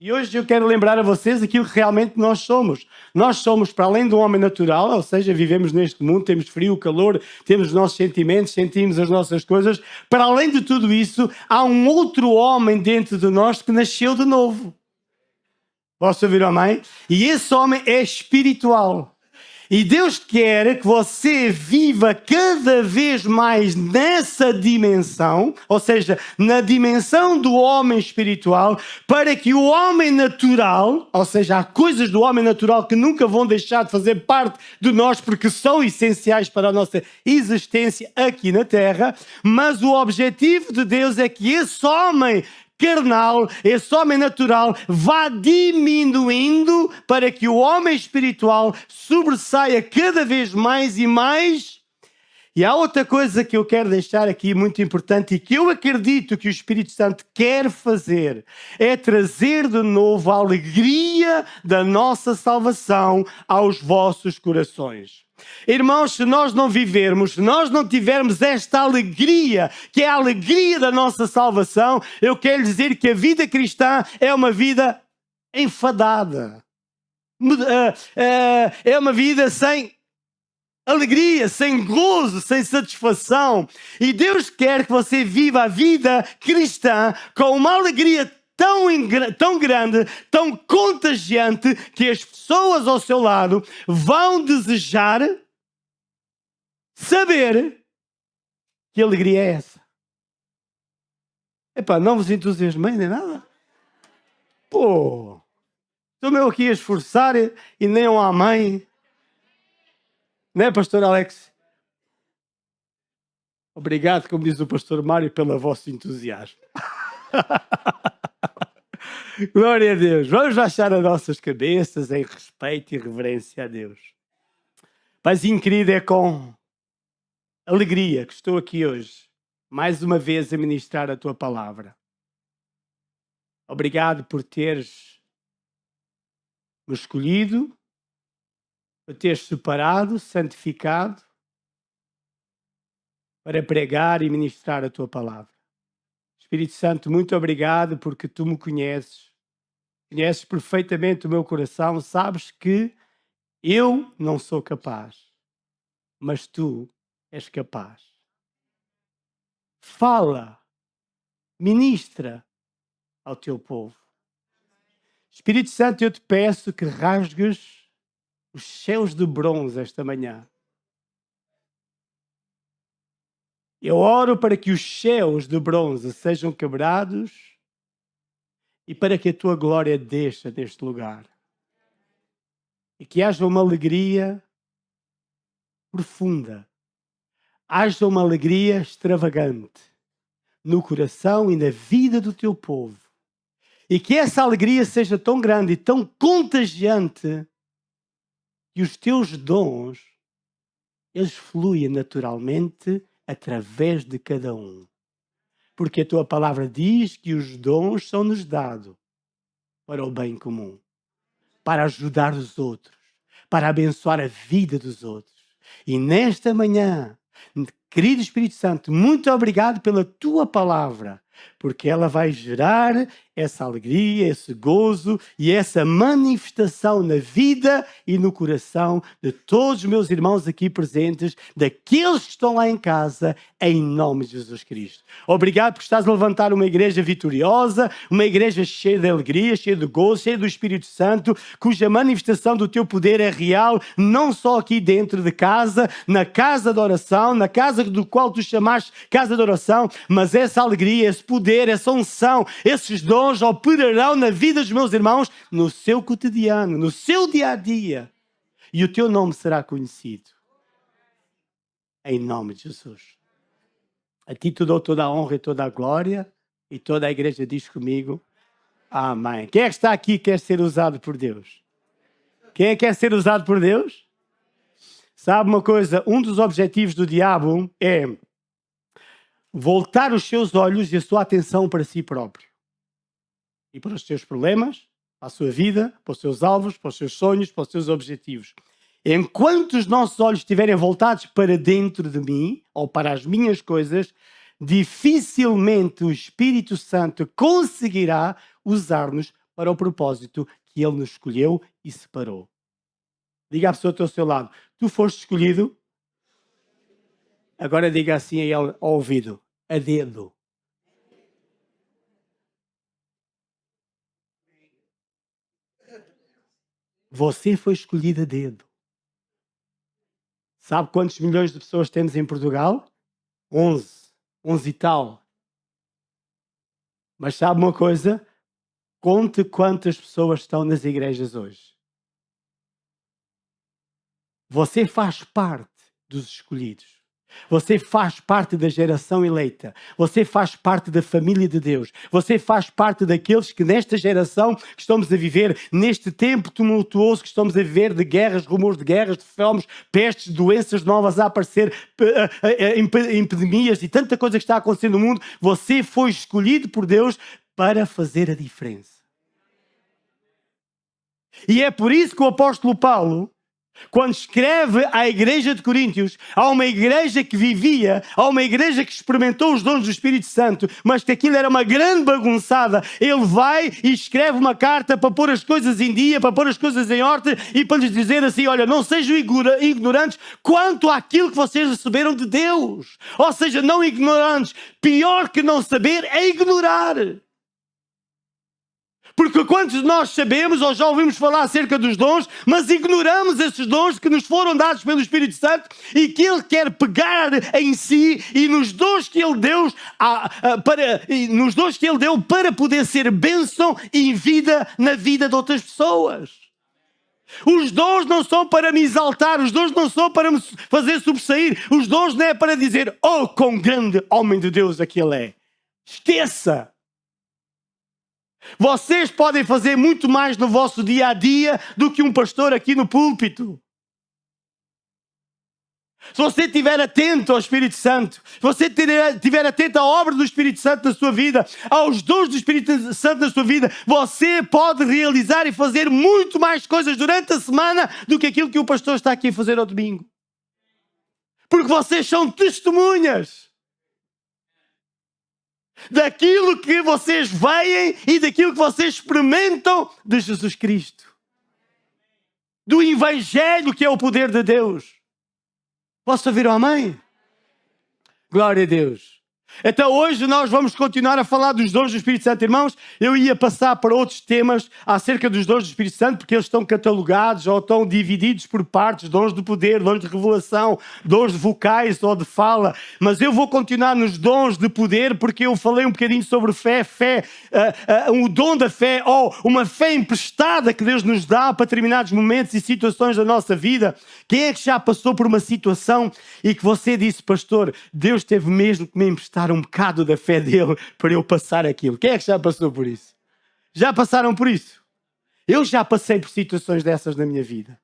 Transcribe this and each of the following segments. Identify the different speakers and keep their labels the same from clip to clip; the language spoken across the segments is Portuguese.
Speaker 1: E hoje eu quero lembrar a vocês aquilo que realmente nós somos. Nós somos, para além do homem natural, ou seja, vivemos neste mundo, temos frio, calor, temos os nossos sentimentos, sentimos as nossas coisas. Para além de tudo isso, há um outro homem dentro de nós que nasceu de novo. Posso ouvir a mãe? E esse homem é espiritual. E Deus quer que você viva cada vez mais nessa dimensão, ou seja, na dimensão do homem espiritual, para que o homem natural, ou seja, há coisas do homem natural que nunca vão deixar de fazer parte de nós porque são essenciais para a nossa existência aqui na Terra, mas o objetivo de Deus é que esse homem carnal, esse homem natural, vá diminuindo para que o homem espiritual sobressaia cada vez mais e mais. E há outra coisa que eu quero deixar aqui muito importante e que eu acredito que o Espírito Santo quer fazer, é trazer de novo a alegria da nossa salvação aos vossos corações. Irmãos, se nós não vivermos, se nós não tivermos esta alegria, que é a alegria da nossa salvação, eu quero dizer que a vida cristã é uma vida enfadada. É uma vida sem alegria, sem gozo, sem satisfação. E Deus quer que você viva a vida cristã com uma alegria tão grande, tão contagiante, que as pessoas ao seu lado vão desejar saber que alegria é essa. Epá, não vos entusiasmei nem nada? Pô, estou eu aqui a esforçar e nem um amém. Não é, pastor Alex? Obrigado, como diz o pastor Mário, pelo vosso entusiasmo. Glória a Deus. Vamos baixar as nossas cabeças em respeito e reverência a Deus. Paizinho querido, é com alegria que estou aqui hoje, mais uma vez a ministrar a tua palavra. Obrigado por teres me escolhido, por teres separado, santificado, para pregar e ministrar a tua palavra. Espírito Santo, muito obrigado porque tu me conheces perfeitamente o meu coração, sabes que eu não sou capaz, mas tu és capaz. Fala, ministra ao teu povo. Espírito Santo, eu te peço que rasgues os céus de bronze esta manhã. Eu oro para que os céus de bronze sejam quebrados e para que a tua glória desça neste lugar. E que haja uma alegria profunda. Haja uma alegria extravagante no coração e na vida do teu povo. E que essa alegria seja tão grande e tão contagiante que os teus dons, eles fluem naturalmente através de cada um. Porque a tua palavra diz que os dons são-nos dados para o bem comum, para ajudar os outros, para abençoar a vida dos outros. E nesta manhã, querido Espírito Santo, muito obrigado pela tua palavra, porque ela vai gerar essa alegria, esse gozo e essa manifestação na vida e no coração de todos os meus irmãos aqui presentes, daqueles que estão lá em casa, em nome de Jesus Cristo. Obrigado porque estás a levantar uma igreja vitoriosa, uma igreja cheia de alegria, cheia de gozo, cheia do Espírito Santo, cuja manifestação do teu poder é real, não só aqui dentro de casa, na casa de oração, na casa do qual tu chamaste casa de oração, mas essa alegria, esse poder, essa unção, esses dons operarão na vida dos meus irmãos, no seu cotidiano, no seu dia-a-dia. E o teu nome será conhecido. Em nome de Jesus. A ti te dou toda a honra e toda a glória, e toda a igreja diz comigo, amém. Quem é que está aqui e quer ser usado por Deus? Quem é que quer ser usado por Deus? Sabe uma coisa? Um dos objetivos do diabo é voltar os seus olhos e a sua atenção para si próprio. E para os seus problemas, para a sua vida, para os seus alvos, para os seus sonhos, para os seus objetivos. Enquanto os nossos olhos estiverem voltados para dentro de mim, ou para as minhas coisas, dificilmente o Espírito Santo conseguirá usar-nos para o propósito que Ele nos escolheu e separou. Diga à pessoa que está ao seu lado, tu foste escolhido. Agora diga assim a ele ao ouvido, a dedo. Você foi escolhido a dedo. Sabe quantos milhões de pessoas temos em Portugal? 11. 11 e tal. Mas sabe uma coisa? Conte quantas pessoas estão nas igrejas hoje. Você faz parte dos escolhidos. Você faz parte da geração eleita. Você faz parte da família de Deus. Você faz parte daqueles que nesta geração que estamos a viver, neste tempo tumultuoso que estamos a viver de guerras, rumores de guerras, de fomes, pestes, doenças novas a aparecer, epidemias e tanta coisa que está acontecendo no mundo, você foi escolhido por Deus para fazer a diferença. E é por isso que o apóstolo Paulo, quando escreve à igreja de Coríntios, há uma igreja que vivia, há uma igreja que experimentou os dons do Espírito Santo, mas que aquilo era uma grande bagunçada. Ele vai e escreve uma carta para pôr as coisas em dia, para pôr as coisas em ordem e para lhes dizer assim, olha, não sejam ignorantes quanto àquilo que vocês receberam de Deus. Ou seja, não ignorantes. Pior que não saber é ignorar. Porque quantos de nós sabemos ou já ouvimos falar acerca dos dons, mas ignoramos esses dons que nos foram dados pelo Espírito Santo e que Ele quer pegar em si e nos dons que Ele deu para poder ser bênção e vida na vida de outras pessoas. Os dons não são para me exaltar, os dons não são para me fazer sobressair, os dons não é para dizer, oh, quão grande homem de Deus aquele é. Esqueça! Vocês podem fazer muito mais no vosso dia a dia do que um pastor aqui no púlpito. Se você estiver atento ao Espírito Santo, se você estiver atento à obra do Espírito Santo na sua vida, aos dons do Espírito Santo na sua vida, você pode realizar e fazer muito mais coisas durante a semana do que aquilo que o pastor está aqui a fazer ao domingo. Porque vocês são testemunhas daquilo que vocês veem e daquilo que vocês experimentam de Jesus Cristo. Do Evangelho que é o poder de Deus. Posso ouvir o amém? Glória a Deus. Então hoje nós vamos continuar a falar dos dons do Espírito Santo. Irmãos, eu ia passar para outros temas acerca dos dons do Espírito Santo, porque eles estão catalogados ou estão divididos por partes, dons de poder, dons de revelação, dons de vocais ou de fala, mas eu vou continuar nos dons de poder, porque eu falei um bocadinho sobre fé, o dom da fé, ou uma fé emprestada que Deus nos dá para determinados momentos e situações da nossa vida. Quem é que já passou por uma situação e que você disse, pastor, Deus teve mesmo que me emprestar um bocado da fé dele para eu passar aquilo? Quem é que já passou por isso? Já passaram por isso? Eu já passei por situações dessas na minha vida.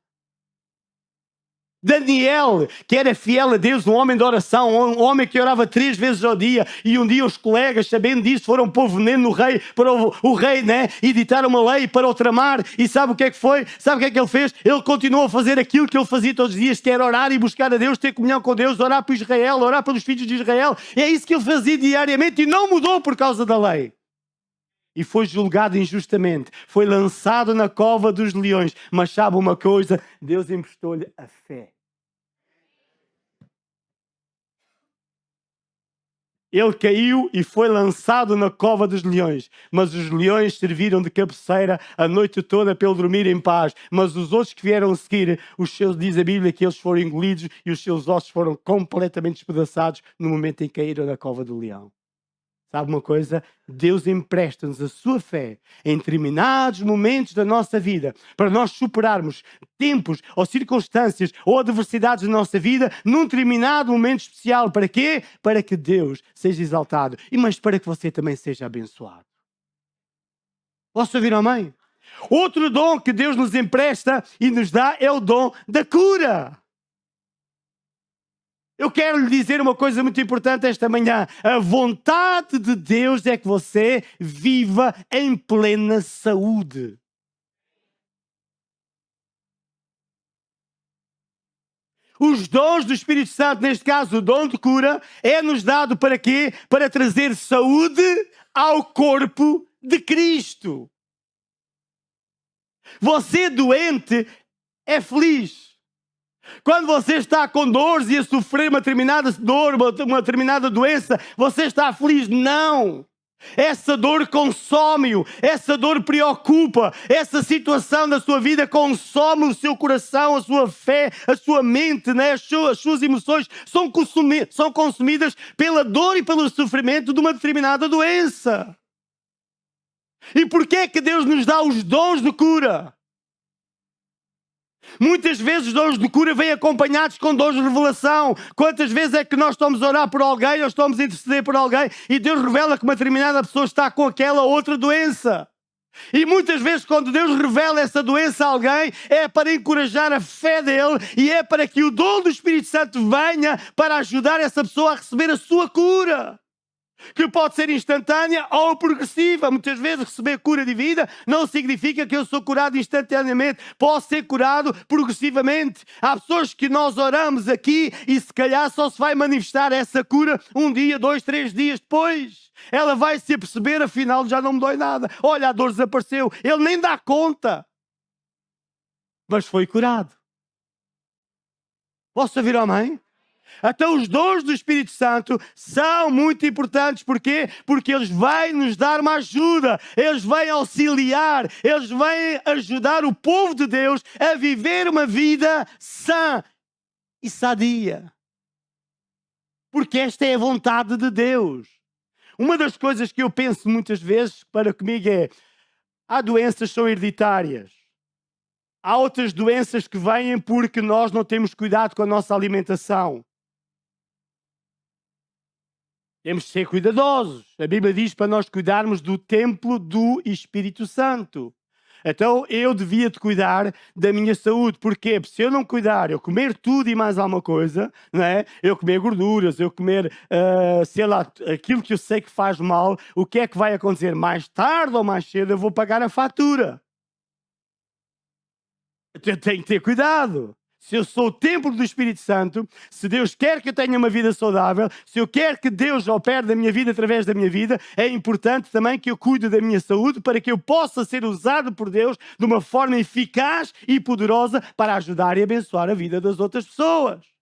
Speaker 1: Daniel, que era fiel a Deus, um homem de oração, um homem que orava 3 vezes ao dia, e um dia os colegas, sabendo disso, foram pôr veneno no rei, para o rei, né, editar uma lei para o tramar, e sabe o que é que foi? Sabe o que é que ele fez? Ele continuou a fazer aquilo que ele fazia todos os dias, que era orar e buscar a Deus, ter comunhão com Deus, orar por Israel, orar pelos filhos de Israel. É isso que ele fazia diariamente e não mudou por causa da lei. E foi julgado injustamente, foi lançado na cova dos leões. Mas sabe uma coisa? Deus emprestou-lhe a fé. Ele caiu e foi lançado na cova dos leões. Mas os leões serviram de cabeceira a noite toda para ele dormir em paz. Mas os outros que vieram a seguir, diz a Bíblia que eles foram engolidos e os seus ossos foram completamente despedaçados no momento em que caíram na cova do leão. Sabe uma coisa? Deus empresta-nos a sua fé em determinados momentos da nossa vida para nós superarmos tempos ou circunstâncias ou adversidades da nossa vida num determinado momento especial. Para quê? Para que Deus seja exaltado, mas para que você também seja abençoado. Posso ouvir amém? Outro dom que Deus nos empresta e nos dá é o dom da cura. Eu quero lhe dizer uma coisa muito importante esta manhã. A vontade de Deus é que você viva em plena saúde. Os dons do Espírito Santo, neste caso o dom de cura, é-nos dado para quê? Para trazer saúde ao corpo de Cristo. Você doente é feliz. Quando você está com dores e a sofrer uma determinada dor, uma determinada doença, você está feliz? Não! Essa dor consome-o, essa dor preocupa, essa situação da sua vida consome o seu coração, a sua fé, a sua mente, né? As suas emoções são consumidas pela dor e pelo sofrimento de uma determinada doença. E por que é que Deus nos dá os dons de cura? Muitas vezes os dons de cura vêm acompanhados com dons de revelação. Quantas vezes é que nós estamos a orar por alguém ou estamos a interceder por alguém e Deus revela que uma determinada pessoa está com aquela outra doença? E muitas vezes quando Deus revela essa doença a alguém é para encorajar a fé dele e é para que o dom do Espírito Santo venha para ajudar essa pessoa a receber a sua cura. Que pode ser instantânea ou progressiva. Muitas vezes receber cura de vida não significa que eu sou curado instantaneamente. Posso ser curado progressivamente. Há pessoas que nós oramos aqui e se calhar só se vai manifestar essa cura um dia, 2, 3 dias depois. Ela vai se aperceber, afinal já não me dói nada. Olha, a dor desapareceu. Ele nem dá conta. Mas foi curado. Posso ouvir amém? Então os dons do Espírito Santo são muito importantes. Porquê? Porque eles vêm nos dar uma ajuda. Eles vêm auxiliar. Eles vêm ajudar o povo de Deus a viver uma vida sã e sadia. Porque esta é a vontade de Deus. Uma das coisas que eu penso muitas vezes para comigo é: há doenças que são hereditárias. Há outras doenças que vêm porque nós não temos cuidado com a nossa alimentação. Temos de ser cuidadosos. A Bíblia diz para nós cuidarmos do templo do Espírito Santo. Então eu devia de cuidar da minha saúde. Porquê? Porque se eu não cuidar, eu comer tudo e mais alguma coisa, não é? Eu comer gorduras, eu comer, sei lá, aquilo que eu sei que faz mal, o que é que vai acontecer? Mais tarde ou mais cedo eu vou pagar a fatura. Eu tenho que ter cuidado. Se eu sou o templo do Espírito Santo, se Deus quer que eu tenha uma vida saudável, se eu quero que Deus opere da minha vida através da minha vida, é importante também que eu cuide da minha saúde para que eu possa ser usado por Deus de uma forma eficaz e poderosa para ajudar e abençoar a vida das outras pessoas.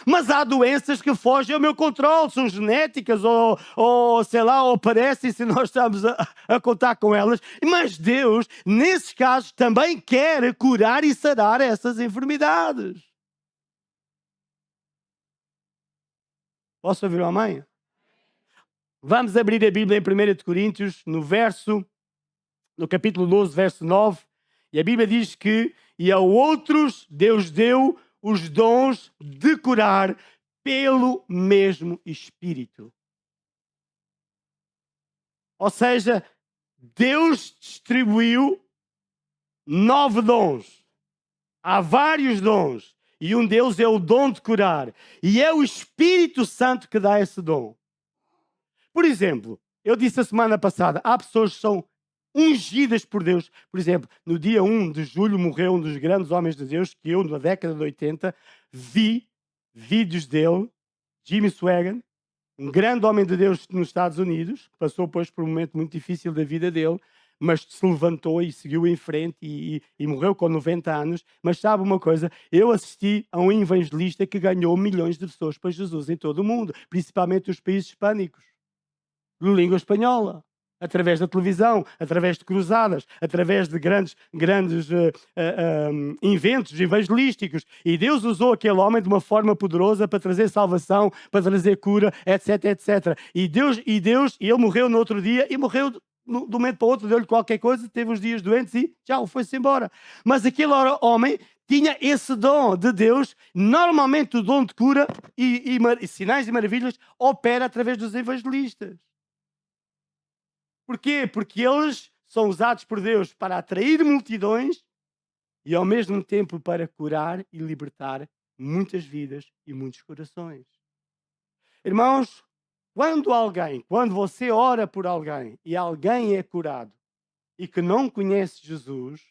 Speaker 1: Mas há doenças que fogem ao meu controle, são genéticas ou sei lá, ou parecem se nós estamos a contar com elas. Mas Deus, nesses casos, também quer curar e sarar essas enfermidades. Posso ouvir uma amém? Vamos abrir a Bíblia em 1 Coríntios, no capítulo 12, verso 9. E a Bíblia diz que, e a outros Deus deu os dons de curar pelo mesmo Espírito. Ou seja, Deus distribuiu 9 dons. Há vários dons. E um deles é o dom de curar. E é o Espírito Santo que dá esse dom. Por exemplo, eu disse a semana passada, há pessoas que são ungidas por Deus. Por exemplo, no dia 1 de julho morreu um dos grandes homens de Deus que eu, na década de 80, vi vídeos dele, Jimmy Swaggart, um grande homem de Deus nos Estados Unidos, que passou depois por um momento muito difícil da vida dele, mas se levantou e seguiu em frente e morreu com 90 anos. Mas sabe uma coisa? Eu assisti a um evangelista que ganhou milhões de pessoas para Jesus em todo o mundo, principalmente nos países hispânicos, de língua espanhola. Através da televisão, através de cruzadas, através de grandes inventos evangelísticos. E Deus usou aquele homem de uma forma poderosa para trazer salvação, para trazer cura, etc, etc. E ele morreu no outro dia e morreu de um momento para o outro, deu-lhe qualquer coisa, teve uns dias doentes e tchau, foi-se embora. Mas aquele homem tinha esse dom de Deus. Normalmente o dom de cura e sinais e maravilhas opera através dos evangelistas. Porquê? Porque eles são usados por Deus para atrair multidões e ao mesmo tempo para curar e libertar muitas vidas e muitos corações. Irmãos, quando você ora por alguém e alguém é curado e que não conhece Jesus,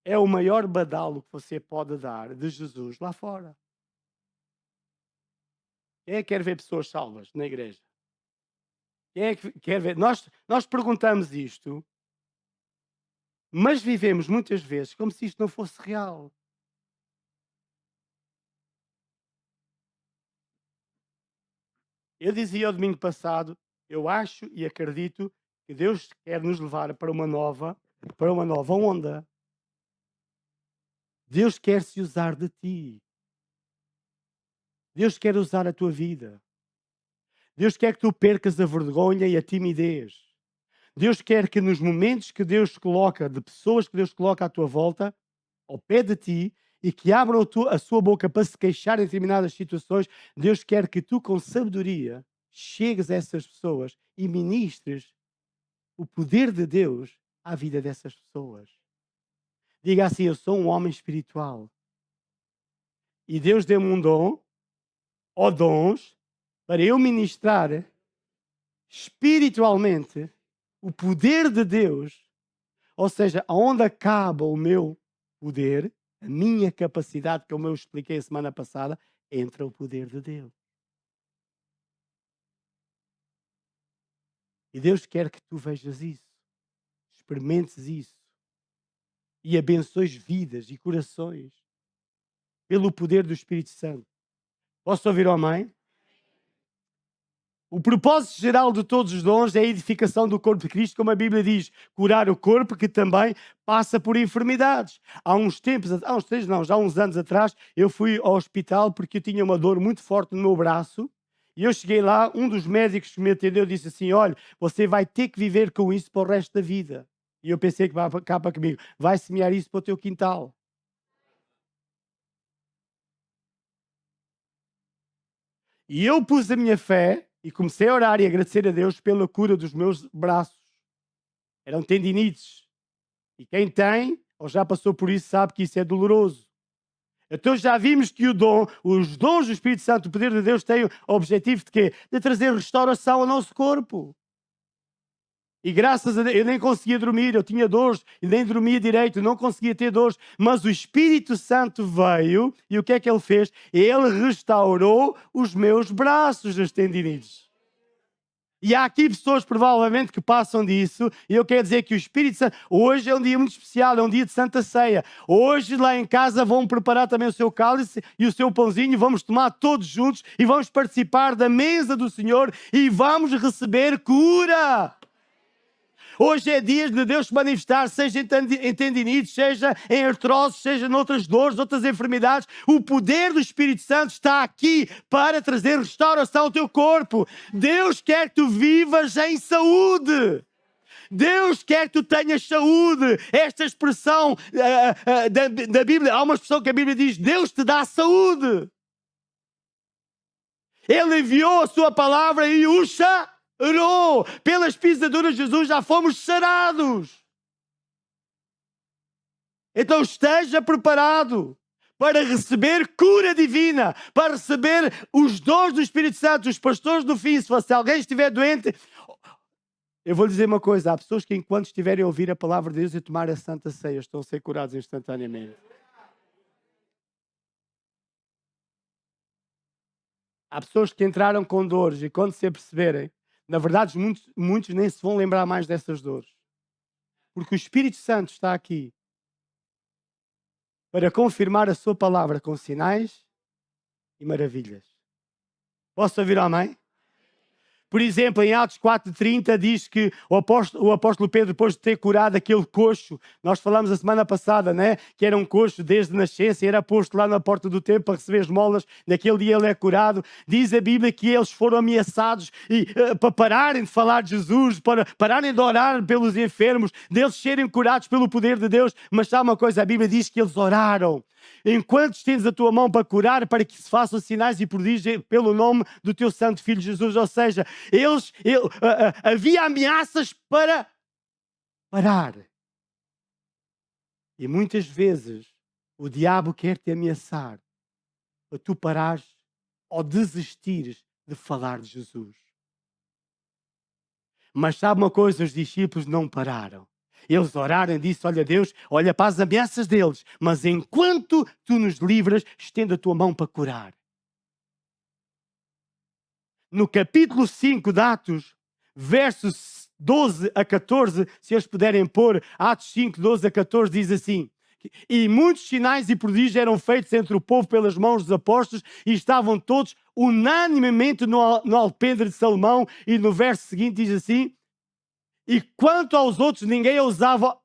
Speaker 1: é o maior badalo que você pode dar de Jesus lá fora. Quem é que quer ver pessoas salvas na igreja? Quem é que quer ver? Nós perguntamos isto Mas vivemos muitas vezes como se isto não fosse real. Eu dizia o domingo passado, eu acho e acredito que Deus quer nos levar para uma nova onda. Deus quer se usar de ti. Deus quer usar a tua vida. Deus quer que tu percas a vergonha e a timidez. Deus quer que nos momentos que Deus coloca, de pessoas que Deus coloca à tua volta, ao pé de ti, e que abram a sua boca para se queixar em determinadas situações, Deus quer que tu, com sabedoria, chegues a essas pessoas e ministres o poder de Deus à vida dessas pessoas. Diga assim: eu sou um homem espiritual. E Deus deu-me um dom, ou dons, para eu ministrar espiritualmente o poder de Deus. Ou seja, aonde acaba o meu poder, a minha capacidade, como eu expliquei a semana passada, entra o poder de Deus. E Deus quer que tu vejas isso, experimentes isso e abençoes vidas e corações pelo poder do Espírito Santo. Posso ouvir ao amém? O propósito geral de todos os dons é a edificação do corpo de Cristo, como a Bíblia diz, curar o corpo que também passa por enfermidades. Há uns anos atrás, eu fui ao hospital porque eu tinha uma dor muito forte no meu braço e eu cheguei lá, um dos médicos que me atendeu disse assim: olha, você vai ter que viver com isso para o resto da vida. E eu pensei que vai cá para comigo, vai semear isso para o teu quintal. E eu pus a minha fé e comecei a orar e agradecer a Deus pela cura dos meus braços. Eram tendinites. E quem tem, ou já passou por isso, sabe que isso é doloroso. Então já vimos que os dons do Espírito Santo, o poder de Deus, têm o objetivo de quê? De trazer restauração ao nosso corpo. E graças a Deus, eu nem conseguia dormir, eu tinha dores, e nem dormia direito, não conseguia ter dores. Mas o Espírito Santo veio, e o que é que ele fez? Ele restaurou os meus braços das tendinites. E há aqui pessoas, provavelmente, que passam disso, e eu quero dizer que o Espírito Santo... Hoje é um dia muito especial, é um dia de Santa Ceia. Hoje, lá em casa, vão preparar também o seu cálice e o seu pãozinho, vamos tomar todos juntos, e vamos participar da mesa do Senhor, e vamos receber cura. Hoje é dia de Deus se manifestar, seja em tendinites, seja em artroses, seja noutras dores, outras enfermidades. O poder do Espírito Santo está aqui para trazer restauração ao teu corpo. Deus quer que tu vivas em saúde. Deus quer que tu tenhas saúde. Esta expressão da Bíblia, há uma expressão que a Bíblia diz: Deus te dá saúde. Ele enviou a sua palavra e o sarou. Pelas pisaduras de Jesus já fomos sarados. Então esteja preparado para receber cura divina, para receber os dons do Espírito Santo. Os pastores do fim, se alguém estiver doente, eu vou lhe dizer uma coisa: há pessoas que enquanto estiverem a ouvir a palavra de Deus e tomar a Santa Ceia, estão a ser curados instantaneamente. Há pessoas que entraram com dores e quando se aperceberem, na verdade, muitos nem se vão lembrar mais dessas dores. Porque o Espírito Santo está aqui para confirmar a sua palavra com sinais e maravilhas. Posso ouvir amém? Por exemplo, em Atos 4:30 diz que o apóstolo Pedro, depois de ter curado aquele coxo, nós falamos a semana passada, né? Que era um coxo desde nascença, era posto lá na porta do templo para receber esmolas, naquele dia ele é curado. Diz a Bíblia que eles foram ameaçados para pararem de falar de Jesus, para pararem de orar pelos enfermos, deles serem curados pelo poder de Deus. Mas sabe uma coisa? A Bíblia diz que eles oraram. Enquanto estendes a tua mão para curar, para que se façam sinais e prodígios pelo nome do teu santo Filho Jesus. Ou seja, havia ameaças para parar. E muitas vezes o diabo quer te ameaçar para tu parares ou desistires de falar de Jesus. Mas sabe uma coisa? Os discípulos não pararam. Eles oraram e disse: olha Deus, olha para as ameaças deles, mas enquanto tu nos livras, estende a tua mão para curar. No capítulo 5 de Atos, verso 12 a 14, se eles puderem pôr, Atos 5, 12 a 14, diz assim: e muitos sinais e prodígios eram feitos entre o povo pelas mãos dos apóstolos e estavam todos unanimemente no alpendre de Salomão. E no verso seguinte diz assim: e quanto aos outros, ninguém ousava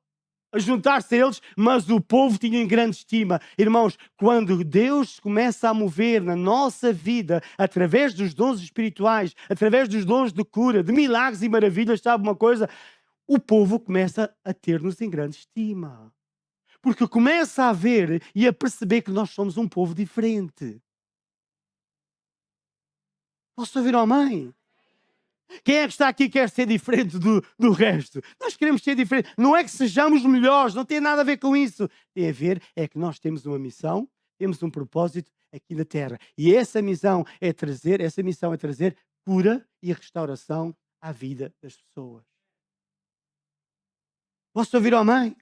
Speaker 1: a juntar-se a eles, mas o povo tinha em grande estima. Irmãos, quando Deus começa a mover na nossa vida, através dos dons espirituais, através dos dons de cura, de milagres e maravilhas, sabe uma coisa? O povo começa a ter-nos em grande estima. Porque começa a ver e a perceber que nós somos um povo diferente. Posso ouvir um amém? Quem é que está aqui e quer ser diferente do resto? Nós queremos ser diferentes. Não é que sejamos melhores, não tem nada a ver com isso. Tem a ver é que nós temos uma missão, temos um propósito aqui na Terra. E essa missão é trazer cura e restauração à vida das pessoas. Posso ouvir a mãe?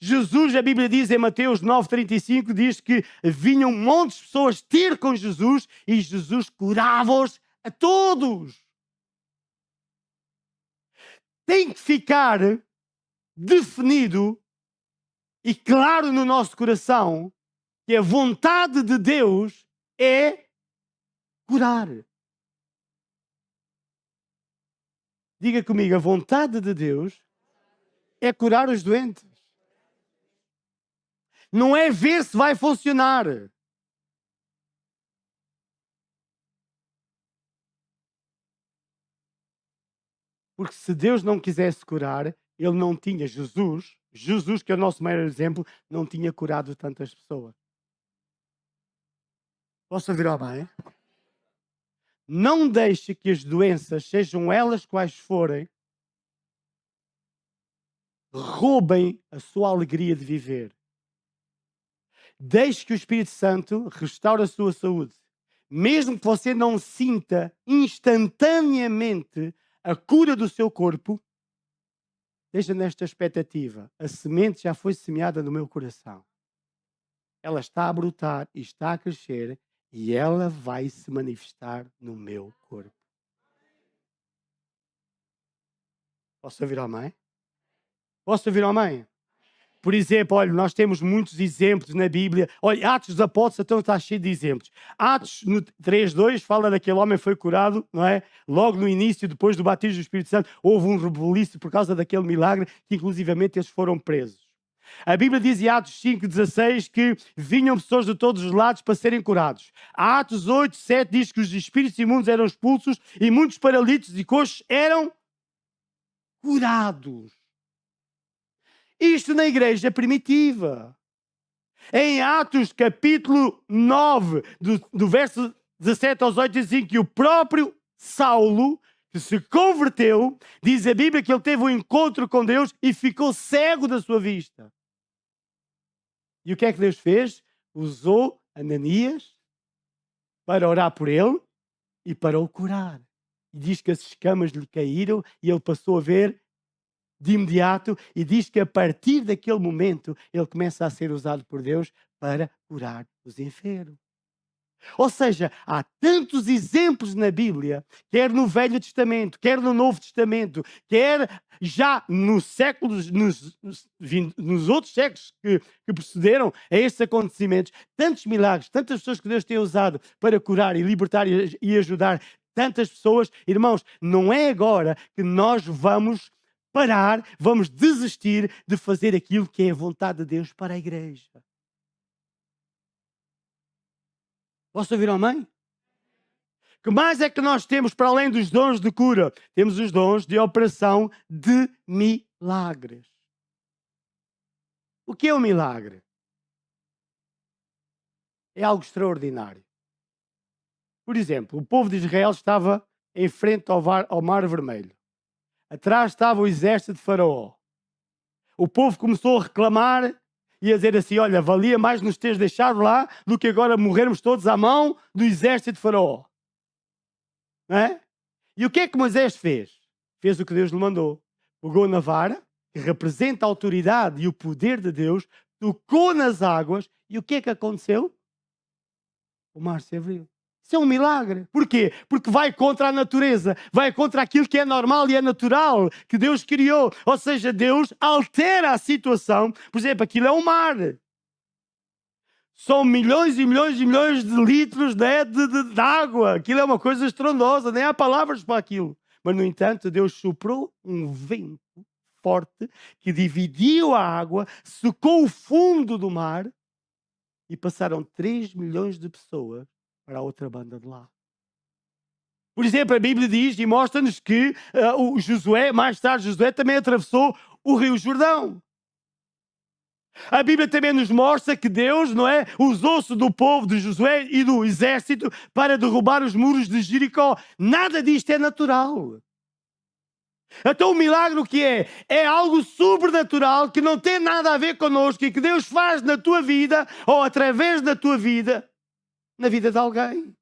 Speaker 1: Jesus, a Bíblia diz em Mateus 9,35, diz que vinham montes de pessoas ter com Jesus e Jesus curava-os a todos. Tem que ficar definido e claro no nosso coração que a vontade de Deus é curar. Diga comigo, a vontade de Deus é curar os doentes. Não é ver se vai funcionar. Porque se Deus não quisesse curar, ele não tinha Jesus, que é o nosso maior exemplo, não tinha curado tantas pessoas. Posso ouvir ao bem? Não deixe que as doenças, sejam elas quais forem, roubem a sua alegria de viver. Deixe que o Espírito Santo restaure a sua saúde. Mesmo que você não sinta instantaneamente a cura do seu corpo, esteja nesta expectativa. A semente já foi semeada no meu coração. Ela está a brotar e está a crescer e ela vai se manifestar no meu corpo. Posso ouvir amém? Posso ouvir amém? Por exemplo, olha, nós temos muitos exemplos na Bíblia. Olha, Atos dos Apóstolos então está cheio de exemplos. Atos 3:2 fala daquele homem que foi curado, não é? Logo no início, depois do batismo do Espírito Santo, houve um rebuliço por causa daquele milagre, que inclusivamente eles foram presos. A Bíblia diz em Atos 5:16 que vinham pessoas de todos os lados para serem curados. Atos 8:7 diz que os espíritos imundos eram expulsos e muitos paralíticos e coxos eram curados. Isto na igreja primitiva. Em Atos capítulo 9, do verso 17 aos 8, diz assim que o próprio Saulo, que se converteu, diz a Bíblia que ele teve um encontro com Deus e ficou cego da sua vista. E o que é que Deus fez? Usou Ananias para orar por ele e para o curar. E diz que as escamas lhe caíram e ele passou a ver de imediato, e diz que a partir daquele momento ele começa a ser usado por Deus para curar os enfermos. Ou seja, há tantos exemplos na Bíblia, quer no Velho Testamento, quer no Novo Testamento, quer já nos séculos, nos outros séculos que precederam a estes acontecimentos, tantos milagres, tantas pessoas que Deus tem usado para curar e libertar e ajudar tantas pessoas. Irmãos, não é agora que nós vamos parar, vamos desistir de fazer aquilo que é a vontade de Deus para a igreja. Posso ouvir amém? Que mais é que nós temos para além dos dons de cura? Temos os dons de operação de milagres. O que é um milagre? É algo extraordinário. Por exemplo, o povo de Israel estava em frente ao Mar Vermelho. Atrás estava o exército de Faraó. O povo começou a reclamar e a dizer assim: olha, valia mais nos teres deixado lá do que agora morrermos todos à mão do exército de Faraó. Não é? E o que é que Moisés fez? Fez o que Deus lhe mandou. Pegou na vara, que representa a autoridade e o poder de Deus, tocou nas águas e o que é que aconteceu? O mar se abriu. Isso é um milagre. Porquê? Porque vai contra a natureza, vai contra aquilo que é normal e é natural, que Deus criou. Ou seja, Deus altera a situação. Por exemplo, aquilo é um mar. São milhões e milhões e milhões de litros de água. Aquilo é uma coisa estrondosa, nem há palavras para aquilo. Mas, no entanto, Deus soprou um vento forte que dividiu a água, secou o fundo do mar e passaram 3 milhões de pessoas para a outra banda de lá. Por exemplo, a Bíblia diz e mostra-nos que o Josué, mais tarde Josué, também atravessou o Rio Jordão. A Bíblia também nos mostra que Deus, não é, usou-se do povo de Josué e do exército para derrubar os muros de Jericó. Nada disto é natural. Então o milagre o que é? É algo sobrenatural que não tem nada a ver connosco e que Deus faz na tua vida ou através da tua vida, na vida de alguém.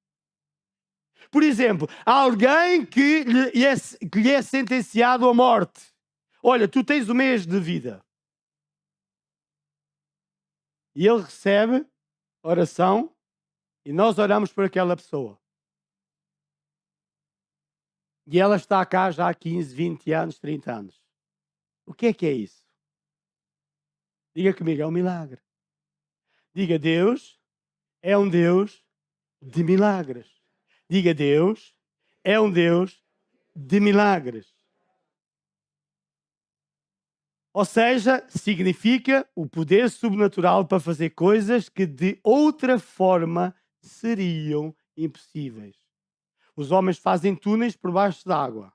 Speaker 1: Por exemplo, alguém que lhe é sentenciado à morte. Olha, tu tens um mês de vida. E ele recebe oração e nós oramos por aquela pessoa. E ela está cá já há 15, 20 anos, 30 anos. O que é isso? Diga comigo, é um milagre. Diga, Deus é um Deus de milagres. Diga, Deus é um Deus de milagres. Ou seja, significa o poder sobrenatural para fazer coisas que de outra forma seriam impossíveis. Os homens fazem túneis por baixo da água.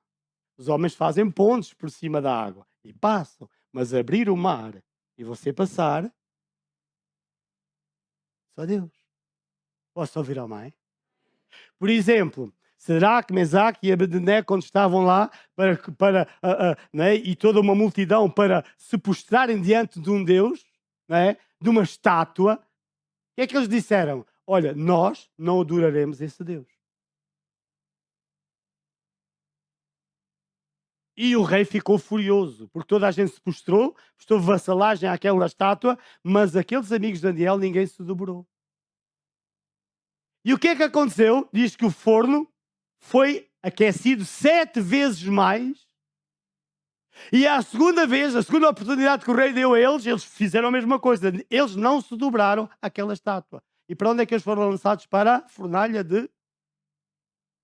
Speaker 1: Os homens fazem pontes por cima da água e passam. Mas abrir o mar e você passar, só Deus. Posso ouvir a mãe? Por exemplo, será que Mesaque e Abednego, quando estavam lá né, e toda uma multidão para se prostrarem diante de um Deus, né, de uma estátua, o que é que eles disseram? Olha, nós não adoraremos esse Deus. E o rei ficou furioso, porque toda a gente se prostrou, prestou vassalagem àquela estátua, mas aqueles amigos de Daniel, ninguém se dobrou. E o que é que aconteceu? Diz que o forno foi aquecido 7 vezes mais. E a segunda vez, a segunda oportunidade que o rei deu a eles fizeram a mesma coisa. Eles não se dobraram àquela estátua. E para onde é que eles foram lançados? Para a fornalha de...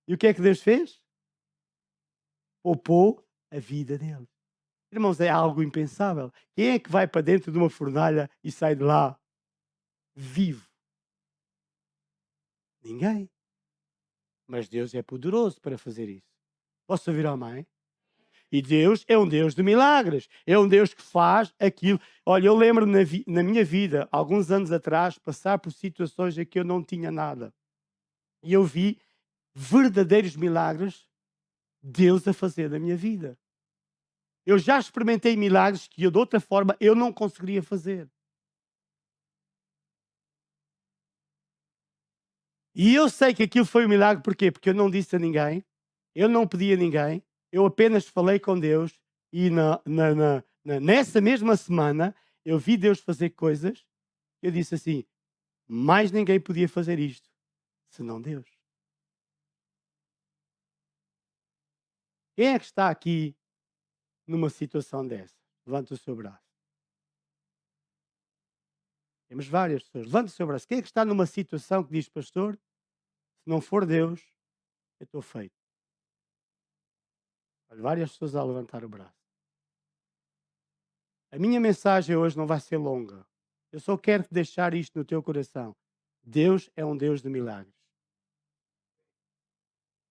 Speaker 1: E o que é que Deus fez? Poupou a vida deles. Irmãos, é algo impensável. Quem é que vai para dentro de uma fornalha e sai de lá vivo? Ninguém. Mas Deus é poderoso para fazer isso. Posso ouvir a mãe? E Deus é um Deus de milagres. É um Deus que faz aquilo. Olha, eu lembro-me na minha vida, alguns anos atrás, passar por situações em que eu não tinha nada. E eu vi verdadeiros milagres Deus a fazer na minha vida. Eu já experimentei milagres que eu, de outra forma, eu não conseguiria fazer. E eu sei que aquilo foi um milagre, porquê? Porque eu não disse a ninguém, eu não pedi a ninguém, eu apenas falei com Deus e nessa mesma semana eu vi Deus fazer coisas. Eu disse assim, mais ninguém podia fazer isto, senão Deus. Quem é que está aqui numa situação dessa? Levanta o seu braço. Temos várias pessoas. Levanta o seu braço. Quem é que está numa situação que diz, pastor, se não for Deus, eu estou feito? Olha, várias pessoas a levantar o braço. A minha mensagem hoje não vai ser longa. Eu só quero deixar isto no teu coração. Deus é um Deus de milagres.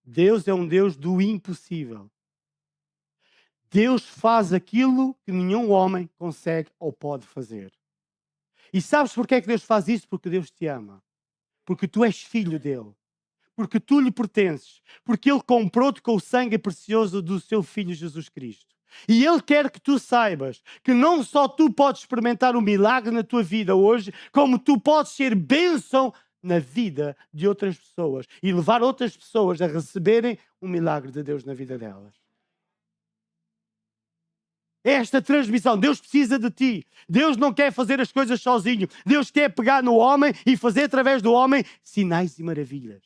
Speaker 1: Deus é um Deus do impossível. Deus faz aquilo que nenhum homem consegue ou pode fazer. E sabes porquê é que Deus faz isso? Porque Deus te ama. Porque tu és filho dele. Porque tu lhe pertences. Porque ele comprou-te com o sangue precioso do seu Filho Jesus Cristo. E ele quer que tu saibas que não só tu podes experimentar um milagre na tua vida hoje, como tu podes ser bênção na vida de outras pessoas e levar outras pessoas a receberem um milagre de Deus na vida delas. Esta transmissão, Deus precisa de ti. Deus não quer fazer as coisas sozinho. Deus quer pegar no homem e fazer através do homem sinais e maravilhas.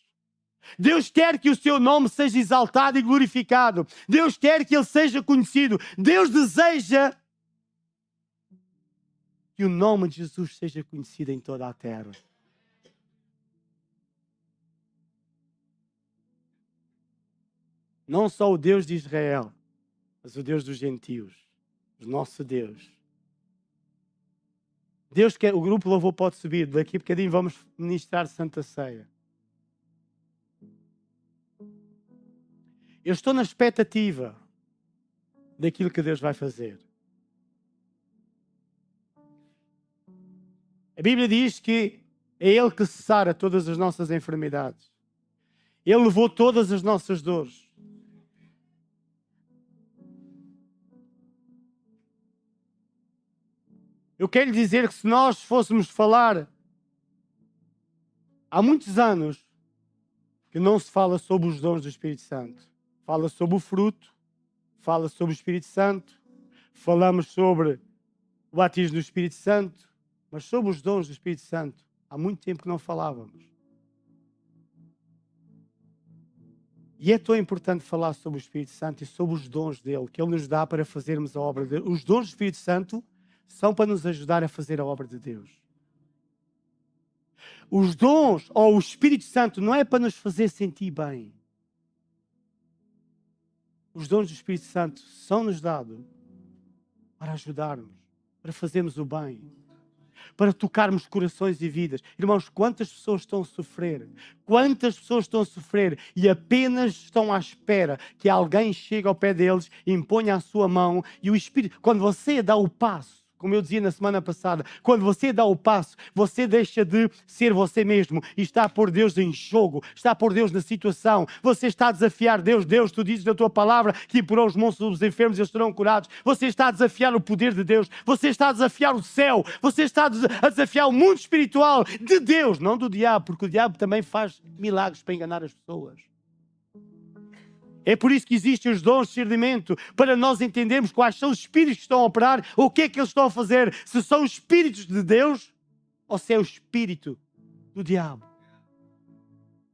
Speaker 1: Deus quer que o seu nome seja exaltado e glorificado. Deus quer que ele seja conhecido. Deus deseja que o nome de Jesus seja conhecido em toda a terra. Não só o Deus de Israel, mas o Deus dos gentios. O nosso Deus. Deus quer, o grupo louvor pode subir. Daqui a bocadinho vamos ministrar Santa Ceia. Eu estou na expectativa daquilo que Deus vai fazer. A Bíblia diz que é Ele que sara todas as nossas enfermidades. Ele levou todas as nossas dores. Eu quero lhe dizer que se nós fôssemos falar há muitos anos que não se fala sobre os dons do Espírito Santo. Fala sobre o fruto, fala sobre o Espírito Santo, falamos sobre o batismo do Espírito Santo, mas sobre os dons do Espírito Santo há muito tempo que não falávamos. E é tão importante falar sobre o Espírito Santo e sobre os dons dele, que ele nos dá para fazermos a obra dele. Os dons do Espírito Santo são para nos ajudar a fazer a obra de Deus. Os dons ou o Espírito Santo não é para nos fazer sentir bem. Os dons do Espírito Santo são-nos dados para ajudarmos, para fazermos o bem, para tocarmos corações e vidas. Irmãos, quantas pessoas estão a sofrer? Quantas pessoas estão a sofrer e apenas estão à espera que alguém chegue ao pé deles, imponha a sua mão e o Espírito... Quando você dá o passo, como eu dizia na semana passada, quando você dá o passo, você deixa de ser você mesmo e está a pôr Deus em jogo, está a pôr Deus na situação. Você está a desafiar Deus. Deus, tu dizes na tua palavra que imporão os mãos sobre os enfermos e eles serão curados. Você está a desafiar o poder de Deus. Você está a desafiar o céu. Você está a desafiar o mundo espiritual de Deus, não do diabo, porque o diabo também faz milagres para enganar as pessoas. É por isso que existem os dons de discernimento, para nós entendermos quais são os espíritos que estão a operar, o que é que eles estão a fazer, se são os espíritos de Deus ou se é o espírito do diabo.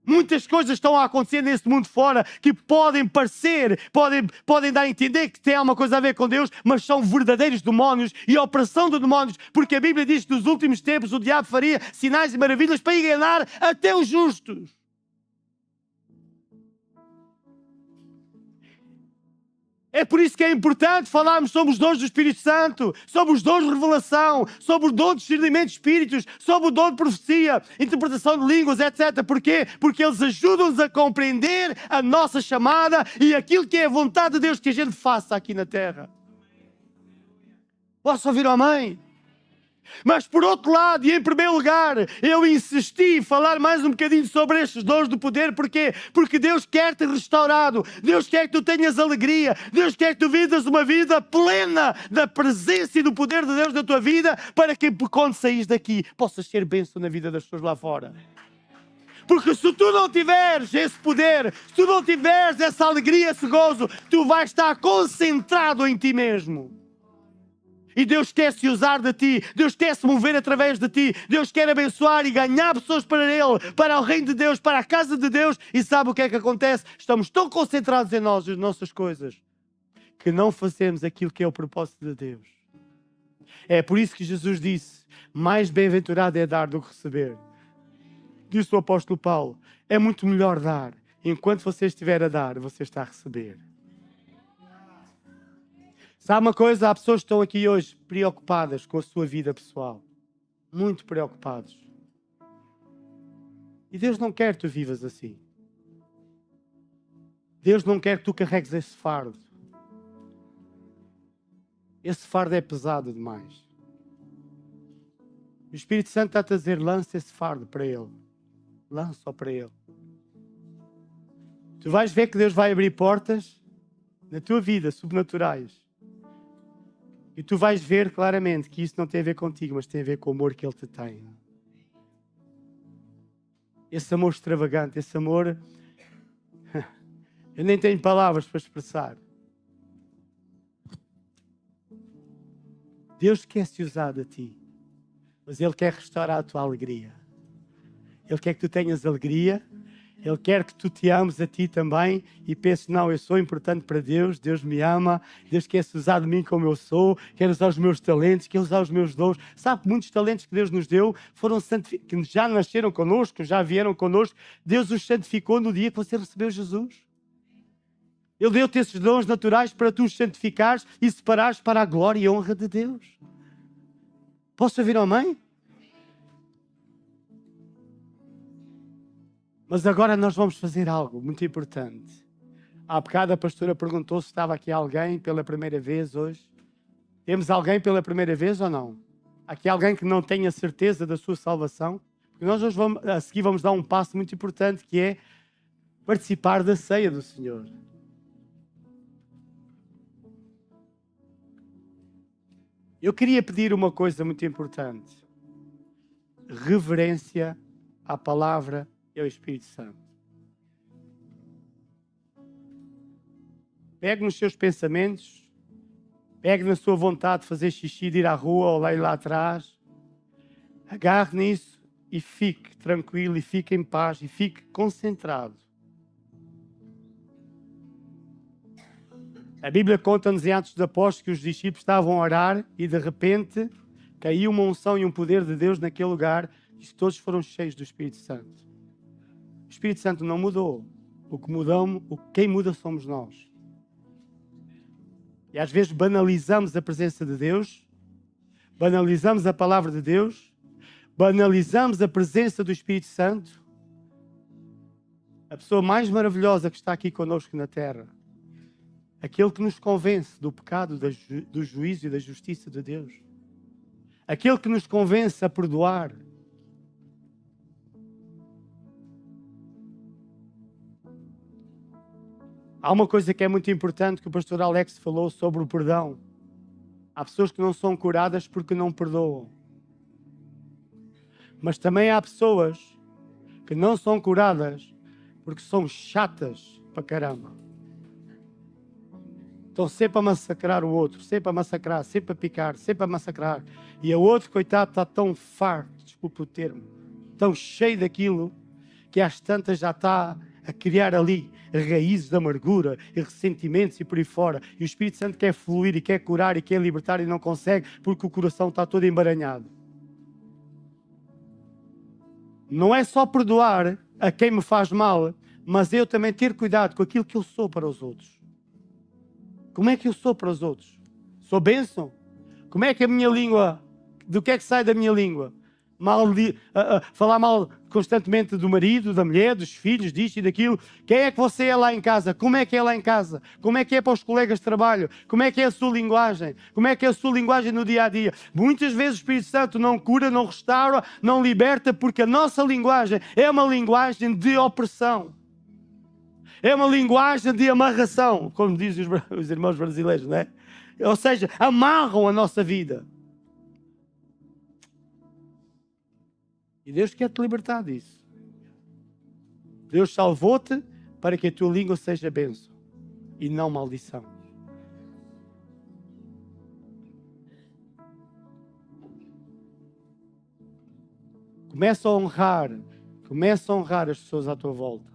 Speaker 1: Muitas coisas estão a acontecer nesse mundo fora que podem parecer, podem dar a entender que tem alguma coisa a ver com Deus, mas são verdadeiros demónios e a operação de demónios, porque a Bíblia diz que nos últimos tempos o diabo faria sinais e maravilhas para enganar até os justos. É por isso que é importante falarmos sobre os dons do Espírito Santo, sobre os dons de revelação, sobre o dom de discernimento de espíritos, sobre o dom de profecia, interpretação de línguas, etc. Porquê? Porque eles ajudam-nos a compreender a nossa chamada e aquilo que é a vontade de Deus que a gente faça aqui na terra. Posso ouvir o amém? Mas por outro lado, e em primeiro lugar, eu insisti em falar mais um bocadinho sobre estes dons do poder. Porquê? Porque Deus quer-te restaurado. Deus quer que tu tenhas alegria. Deus quer que tu vidas uma vida plena da presença e do poder de Deus na tua vida, para que quando saís daqui possas ser bênção na vida das pessoas lá fora. Porque se tu não tiveres esse poder, se tu não tiveres essa alegria, esse gozo, tu vais estar concentrado em ti mesmo. E Deus quer se usar de ti, Deus quer se mover através de ti, Deus quer abençoar e ganhar pessoas para Ele, para o reino de Deus, para a casa de Deus. E sabe o que é que acontece? Estamos tão concentrados em nós, nas nossas coisas, que não fazemos aquilo que é o propósito de Deus. É por isso que Jesus disse, mais bem-aventurado é dar do que receber. Disse o apóstolo Paulo, é muito melhor dar. Enquanto você estiver a dar, você está a receber. Sabe uma coisa? Há pessoas que estão aqui hoje preocupadas com a sua vida pessoal. Muito preocupados. E Deus não quer que tu vivas assim. Deus não quer que tu carregues esse fardo. Esse fardo é pesado demais. O Espírito Santo está a dizer, lança esse fardo para Ele. Lança-o para Ele. Tu vais ver que Deus vai abrir portas na tua vida, sobrenaturais. E tu vais ver claramente que isso não tem a ver contigo, mas tem a ver com o amor que Ele te tem. Esse amor extravagante, esse amor... Eu nem tenho palavras para expressar. Deus quer se usar de ti, mas Ele quer restaurar a tua alegria. Ele quer que tu tenhas alegria Ele quer que tu te ames a ti também e penses, não, eu sou importante para Deus, Deus me ama, Deus quer se usar de mim como eu sou, quer usar os meus talentos, quer usar os meus dons. Sabe que muitos talentos que Deus nos deu foram que já nasceram connosco, já vieram connosco. Deus os santificou no dia que você recebeu Jesus. Ele deu-te esses dons naturais para tu os santificares e separares para a glória e honra de Deus. Posso ouvir amém? Mas agora nós vamos fazer algo muito importante. Há bocado a pastora perguntou se estava aqui alguém pela primeira vez hoje. Temos alguém pela primeira vez ou não? Aqui alguém que não tenha certeza da sua salvação? Porque nós hoje a seguir vamos dar um passo muito importante, que é participar da ceia do Senhor. Eu queria pedir uma coisa muito importante. Reverência à palavra e ao Espírito Santo. Pegue nos seus pensamentos, pegue na sua vontade de fazer xixi, de ir à rua ou lá atrás. Agarre nisso e fique tranquilo e fique em paz e fique concentrado. A Bíblia conta-nos em Atos dos Apóstolos que os discípulos estavam a orar e de repente caiu uma unção e um poder de Deus naquele lugar e todos foram cheios do Espírito Santo. O Espírito Santo não mudou. Quem muda somos nós. E às vezes banalizamos a presença de Deus, banalizamos a palavra de Deus, banalizamos a presença do Espírito Santo. A pessoa mais maravilhosa que está aqui connosco na terra. Aquele que nos convence do pecado, do juízo e da justiça de Deus. Aquele que nos convence a perdoar. Há uma coisa que é muito importante que o pastor Alex falou sobre o perdão. Há pessoas que não são curadas porque não perdoam. Mas também há pessoas que não são curadas porque são chatas para caramba. Estão sempre a massacrar o outro, sempre a massacrar, sempre a picar, sempre a massacrar. E o outro, coitado, está tão farto, desculpa o termo, tão cheio daquilo, que às tantas já está a criar ali raízes de amargura e ressentimentos e por aí fora. E o Espírito Santo quer fluir e quer curar e quer libertar e não consegue porque o coração está todo embaranhado. Não é só perdoar a quem me faz mal, mas eu também ter cuidado com aquilo que eu sou para os outros. Como é que eu sou para os outros? Sou bênção? Como é que a minha língua, do que é que sai da minha língua? Falar mal constantemente do marido, da mulher, dos filhos, disto e daquilo. Quem é que você é lá em casa? Como é que é lá em casa? Como é que é para os colegas de trabalho? Como é que é a sua linguagem? Como é que é a sua linguagem no dia a dia? Muitas vezes o Espírito Santo não cura, não restaura, não liberta, porque a nossa linguagem é uma linguagem de opressão. É uma linguagem de amarração, como dizem os irmãos brasileiros, não é? Ou seja, amarram a nossa vida. E Deus quer te libertar disso. Deus salvou-te para que a tua língua seja bênção e não maldição. Começa a honrar as pessoas à tua volta.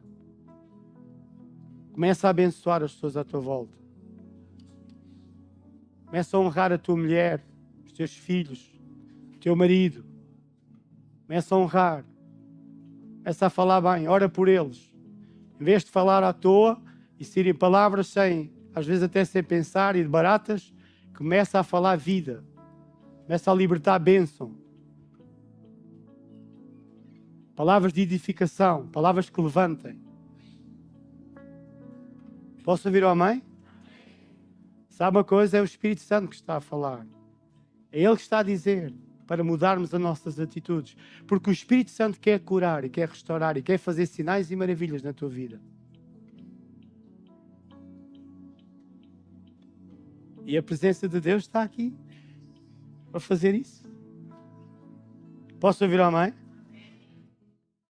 Speaker 1: Começa a abençoar as pessoas à tua volta. Começa a honrar a tua mulher, os teus filhos, o teu marido. Começa a honrar. Começa a falar bem, ora por eles. Em vez de falar à toa e serem palavras às vezes até sem pensar e de baratas, começa a falar vida. Começa a libertar a bênção. Palavras de edificação, palavras que levantem. Posso ouvir o amém? Sabe uma coisa? É o Espírito Santo que está a falar. É Ele que está a dizer para mudarmos as nossas atitudes. Porque o Espírito Santo quer curar e quer restaurar e quer fazer sinais e maravilhas na tua vida. E a presença de Deus está aqui para fazer isso. Posso ouvir o amém?